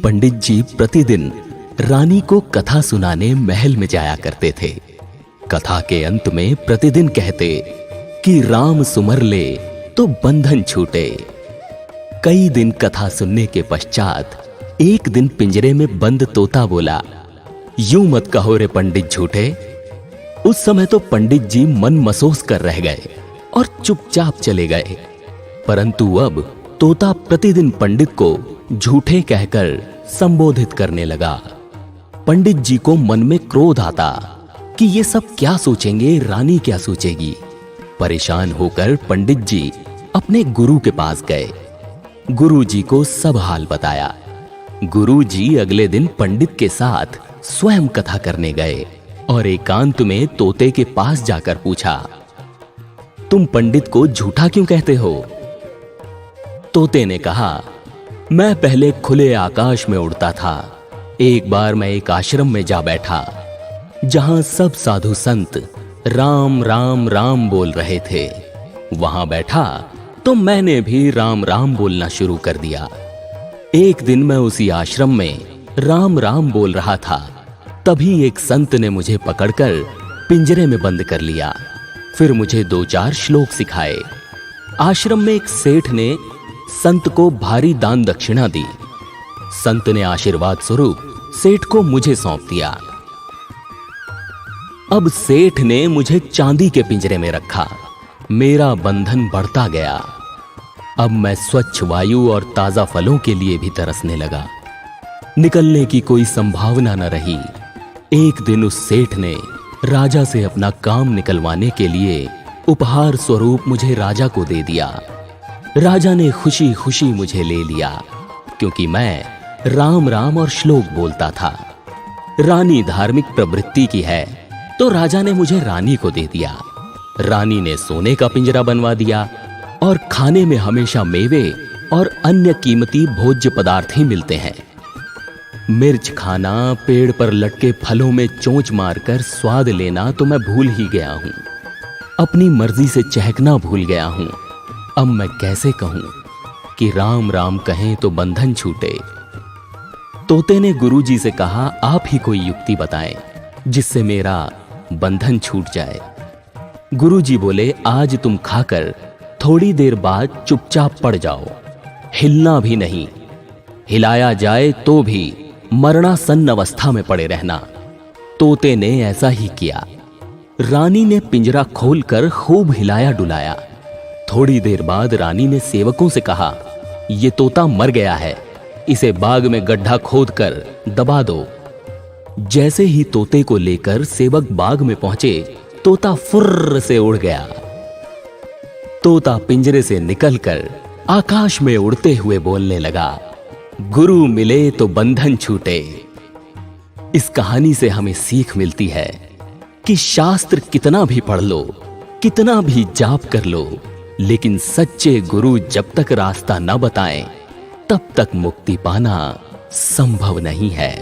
पंडित जी प्रतिदिन रानी को कथा सुनाने महल में जाया करते थे। कथा के अंत में प्रतिदिन कहते कि राम सुमर ले तो बंधन छूटे। कई दिन कथा सुनने के पश्चात एक दिन पिंजरे में बंद तोता बोला, यूं मत कहो रे पंडित झूठे। उस समय तो पंडित जी मन मसोस कर रह गए और चुपचाप चले गए। परंतु अब तोता प्रतिदिन पंडित को झूठे कहकर संबोधित करने लगा। पंडित जी को मन में क्रोध आता कि ये सब क्या सोचेंगे, रानी क्या सोचेगी। परेशान होकर पंडित जी अपने गुरु के पास गए। गुरु जी को सब हाल बताया। गुरु जी अगले दिन पंडित के साथ स्वयं कथा करने गए और एकांत में तोते के पास जाकर पूछा, तुम पंडित को झूठा क्यों कहते हो? तोते ने कहा, मैं पहले खुले आकाश में उड़ता था। एक बार मैं एक आश्रम में जा बैठा जहां सब साधु संत राम राम राम बोल रहे थे। वहां बैठा तो मैंने भी राम राम बोलना शुरू कर दिया। एक दिन मैं उसी आश्रम में राम राम बोल रहा था, तभी एक संत ने मुझे पकड़कर पिंजरे में बंद कर लिया। फिर मुझे 2-4 श्लोक सिखाए। आश्रम में एक सेठ ने संत को भारी दान दक्षिणा दी। संत ने आशीर्वाद स्वरूप सेठ को मुझे सौंप दिया। अब सेठ ने मुझे चांदी के पिंजरे में रखा। मेरा बंधन बढ़ता गया। अब मैं स्वच्छ वायु और ताजा फलों के लिए भी तरसने लगा। निकलने की कोई संभावना न रही। एक दिन उस सेठ ने राजा से अपना काम निकलवाने के लिए उपहार स्वरूप मुझे राजा को दे दिया। राजा ने खुशी खुशी मुझे ले लिया, क्योंकि मैं राम राम और श्लोक बोलता था। रानी धार्मिक प्रवृत्ति की है, तो राजा ने मुझे रानी को दे दिया। रानी ने सोने का पिंजरा बनवा दिया और खाने में हमेशा मेवे और अन्य कीमती भोज्य पदार्थ ही मिलते हैं। मिर्च खाना, पेड़ पर लटके फलों में चोंच मारकर स्वाद लेना तो मैं भूल ही गया हूं। अपनी मर्जी से चहकना भूल गया हूं। अब मैं कैसे कहूं कि राम राम कहें तो बंधन छूटे। तोते ने गुरुजी से कहा, आप ही कोई युक्ति बताएं जिससे मेरा बंधन छूट जाए। गुरुजी बोले, आज तुम खाकर थोड़ी देर बाद चुपचाप पड़ जाओ, हिलना भी नहीं। हिलाया जाए तो भी मरणासन्न अवस्था में पड़े रहना। तोते ने ऐसा ही किया। रानी ने पिंजरा खोलकर खूब हिलाया डुलाया। थोड़ी देर बाद रानी ने सेवकों से कहा, ये तोता मर गया है, इसे बाग में गड्ढा खोदकर दबा दो। जैसे ही तोते को लेकर सेवक बाग में पहुंचे, तोता फुर्र से उड़ गया। तोता पिंजरे से निकलकर आकाश में उड़ते हुए बोलने लगा, गुरु मिले तो बंधन छूटे। इस कहानी से हमें सीख मिलती है कि शास्त्र कितना भी पढ़ लो, कितना भी जाप कर लो, लेकिन सच्चे गुरु जब तक रास्ता न बताएं, तब तक मुक्ति पाना संभव नहीं है।